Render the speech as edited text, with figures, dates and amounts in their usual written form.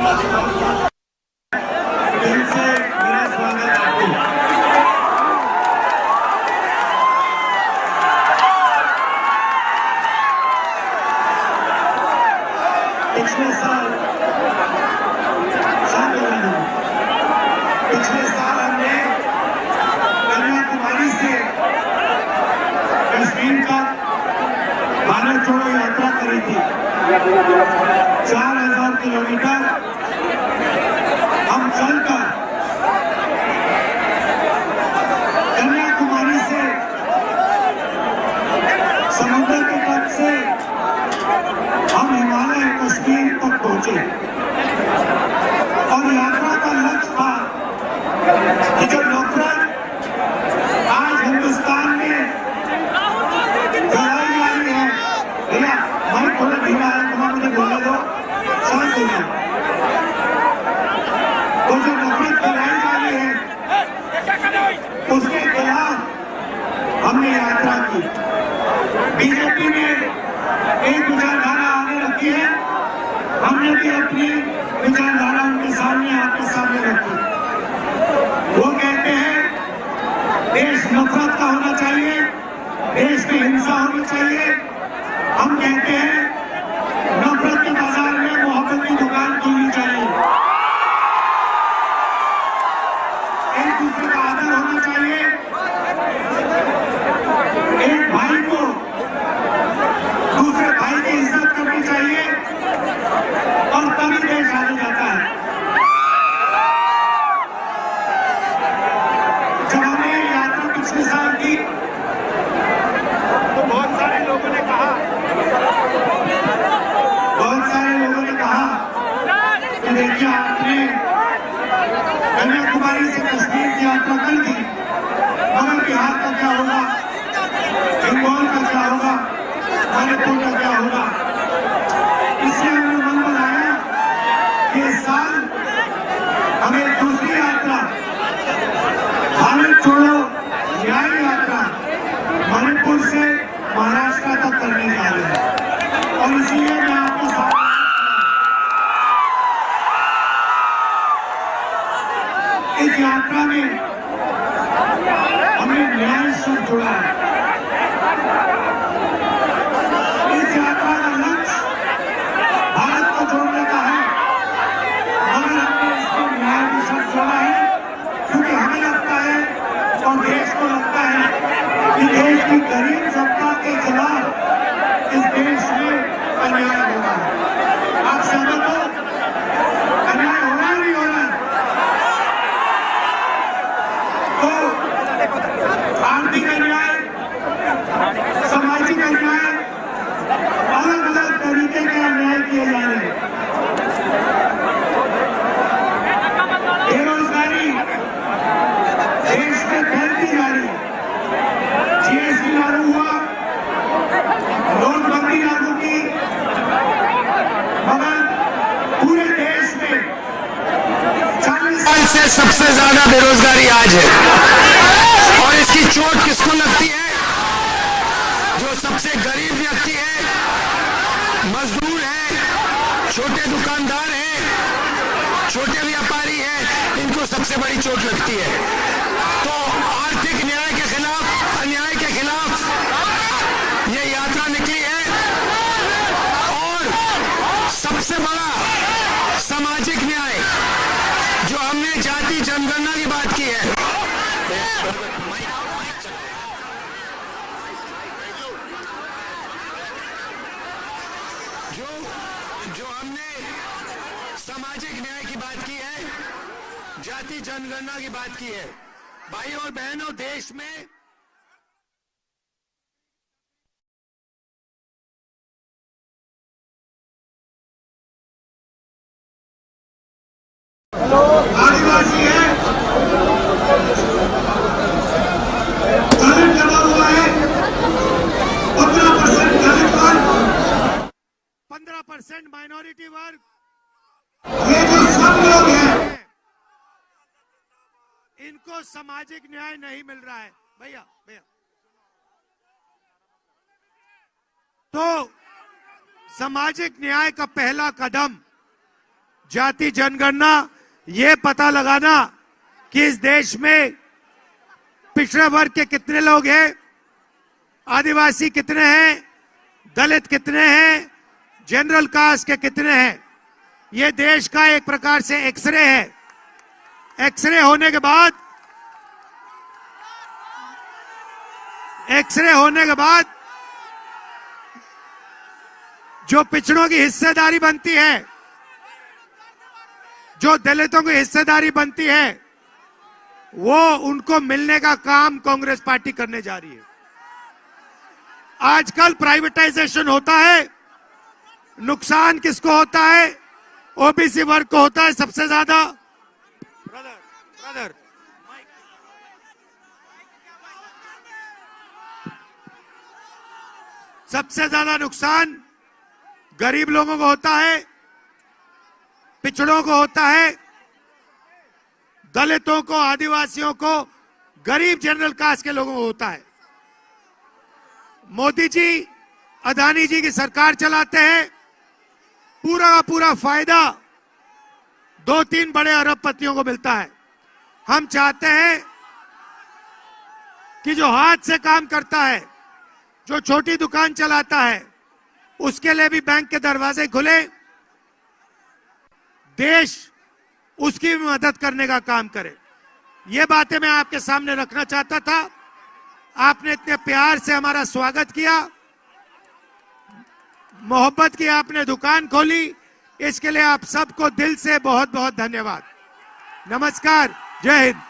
दिल से मेरा स्वागत आपको। पिछले साल हमने कन्याकुमारी से कश्मीर तक भारत जोड़ो यात्रा करी थी। 4000 किलोमीटर हम चलकर कन्याकुमारी से समुद्र के तट से हम हिमालय कश्मीर तक पहुंचे और यात्रा का लक्ष्य था कि जो नफरत आज हिंदुस्तान में फैलाई जा रही है, भैया मैं थोड़ा धीमा है, तुम मुझे बोलने दो, शांत हो जाओ। तो जो नफरत फैलाई जा रही है उसके खिलाफ हमने यात्रा की। बीजेपी ने एक विचारधारा आगे रखी है, हमने भी अपनी विचारधारा उनके सामने आपके सामने रखी। वो कहते हैं देश नफरत का होना चाहिए, देश में हिंसा होनी चाहिए। हम कहते हैं नफरत के बाजार में मोहब्बत की दुकान खुलनी चाहिए, एक दूसरे का आदर होना चाहिए, एक भाई को दूसरे भाई की इज्जत करनी चाहिए और तभी देश आगे जाता है। जब हमने यात्रा पिछले साल की तो बहुत सारे लोगों ने कहा कि देखिए आपने कन्याकुमारी से कश्मीर की यात्रा कर दी, मगर बिहार का क्या होगा, बंगाल का क्या होगा, मणिपुर का क्या होगा। इसलिए हमने मन बनाया कि इस साल हमें दूसरी यात्रा भारत छोड़ो न्याय यात्रा मणिपुर से महाराष्ट्र तक करने जा रहे हैं। और इसीलिए मैं आपके साथ इस यात्रा में हमने न्याय शब्द जोड़ा है। इस यात्रा का लक्ष्य भारत को जोड़ने का है, मगर हमने इसमें न्याय भी शब्द जोड़ा है क्योंकि हमें लगता है और देश को लगता है कि देश की गरीब जनता के खिलाफ इस देश में अन्याय हो रहा है। आप सहमत हो? अन्याय हो रहा है नहीं हो रहा है? तो आर्थिक अन्याय, सामाजिक अन्याय, अलग अलग तरीके के अन्याय किए जा रहे हैं। बेरोजगारी देश में फैलती जा रही है। जीएसटी लागू हुआ, नोटबंदी लागू की, मगर पूरे देश में 40 साल से सबसे ज्यादा बेरोजगारी आज है। और इसकी चोट किसको लगती है? जो सबसे गरीब व्यक्ति है, मजदूर है, छोटे दुकानदार है, छोटे व्यापारी है, इनको सबसे बड़ी चोट लगती है। तो आर्थिक न्याय के खिलाफ, अन्याय के खिलाफ ये यात्रा निकली है। और सबसे बड़ा सामाजिक न्याय जो हमने जाति जनगणना की बात की है, जो हमने सामाजिक न्याय की बात की है, जाति जनगणना की बात की है। भाई और बहनों, देश में आदिवासी है, दलित लगा हुआ है, 15% दलित वर्ग, 15% माइनॉरिटी वर्ग, ये जो सब लोग हैं इनको सामाजिक न्याय नहीं मिल रहा है। भैया तो सामाजिक न्याय का पहला कदम जाति जनगणना ये पता लगाना कि इस देश में पिछड़े वर्ग के कितने लोग हैं, आदिवासी कितने हैं, दलित कितने हैं, जनरल कास्ट के कितने हैं। ये देश का एक प्रकार से एक्सरे है। एक्सरे होने के बाद जो पिछड़ों की हिस्सेदारी बनती है, जो दलितों की हिस्सेदारी बनती है, वो उनको मिलने का काम कांग्रेस पार्टी करने जा रही है। आजकल प्राइवेटाइजेशन होता है, नुकसान किसको होता है? ओबीसी वर्ग को होता है सबसे ज्यादा। ब्रदर सबसे ज्यादा नुकसान गरीब लोगों को होता है, पिछड़ों को होता है, दलितों को, आदिवासियों को, गरीब जनरल कास्ट के लोगों को होता है। मोदी जी अदानी जी की सरकार चलाते हैं, पूरा का पूरा फायदा 2-3 बड़े अरबपतियों को मिलता है। हम चाहते हैं कि जो हाथ से काम करता है, जो छोटी दुकान चलाता है, उसके लिए भी बैंक के दरवाजे खुले, देश उसकी भी मदद करने का काम करे। ये बातें मैं आपके सामने रखना चाहता था। आपने इतने प्यार से हमारा स्वागत किया, मोहब्बत की आपने दुकान खोली, इसके लिए आप सबको दिल से बहुत बहुत धन्यवाद। नमस्कार, जय हिंद।